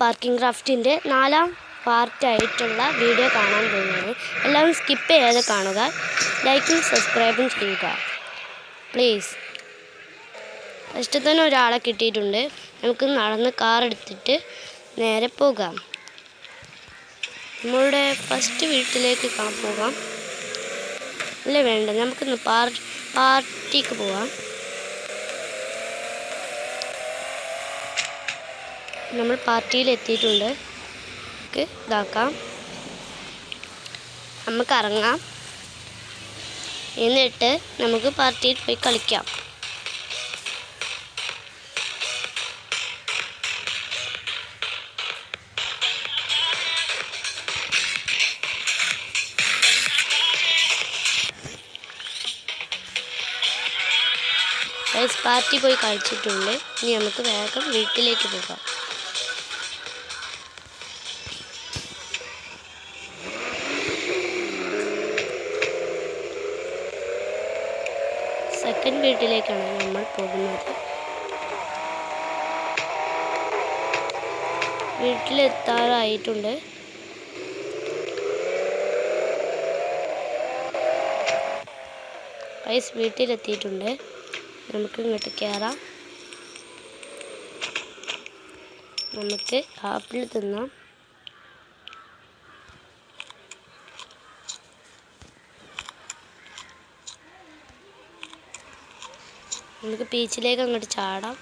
Parking ക്രാഫ്റ്റിൻ്റെ 4ാം പാർട്ടായിട്ടുള്ള video കാണാൻ പോകുന്നത്. എല്ലാവരും സ്കിപ്പ് ചെയ്യാതെ കാണുക, ലൈക്കും സബ്സ്ക്രൈബും ചെയ്യുക പ്ലീസ്. ഫസ്റ്റ് തന്നെ ഒരാളെ കിട്ടിയിട്ടുണ്ട്. നമുക്ക് നടന്ന് കാർ എടുത്തിട്ട് നേരെ പോകാം. നമ്മളുടെ ഫസ്റ്റ് വീട്ടിലേക്ക് പോകാം. അല്ലേ വേണ്ട, നമുക്കിന്ന് പാർട്ടിക്ക് പോകാം. നമ്മൾ പാർട്ടിയിൽ എത്തിയിട്ടുണ്ട്. ഇതാക്കാം, നമുക്ക് ഇറങ്ങാം. എന്നിട്ട് നമുക്ക് പാർട്ടിയിൽ പോയി കളിക്കാം. പാർട്ടി പോയി കളിച്ചിട്ടുണ്ട്. ഇനി നമുക്ക് വേഗം വീട്ടിലേക്ക് പോകാം. സെക്കൻഡ് വീട്ടിലേക്കാണ് നമ്മൾ പോകുന്നത്. വീട്ടിലെത്താറായിട്ടുണ്ട്. വീട്ടിലെത്തിയിട്ടുണ്ട്. നമുക്ക് ഇങ്ങോട്ട് കയറാം. നമുക്ക് ആപ്പിൾ തിന്നാം. നമുക്ക് ബീച്ചിലേക്ക് അങ്ങോട്ട് ചാടാം.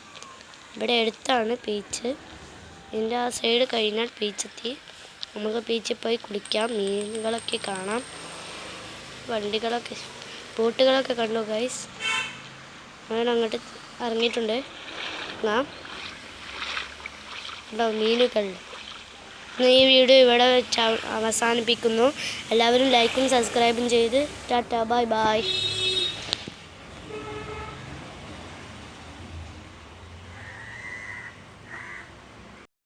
ഇവിടെ അടുത്താണ് ബീച്ച്. ഇതിൻ്റെ ആ സൈഡ് കഴിഞ്ഞാൽ ബീച്ചെത്തി. നമുക്ക് ബീച്ചിൽ പോയി കുളിക്കാം, മീനുകളൊക്കെ കാണാം, വണ്ടികളൊക്കെ ബോട്ടുകളൊക്കെ കണ്ടു ഗൈസ്. അങ്ങനെ അങ്ങോട്ട് ഇറങ്ങിയിട്ടുണ്ട്. മീനുകൾ. ഈ വീഡിയോ ഇവിടെ വെച്ച് അവസാനിപ്പിക്കുന്നു. എല്ലാവരും ലൈക്കും സബ്സ്ക്രൈബും ചെയ്ത് ടാറ്റാ ബൈ ബൈ.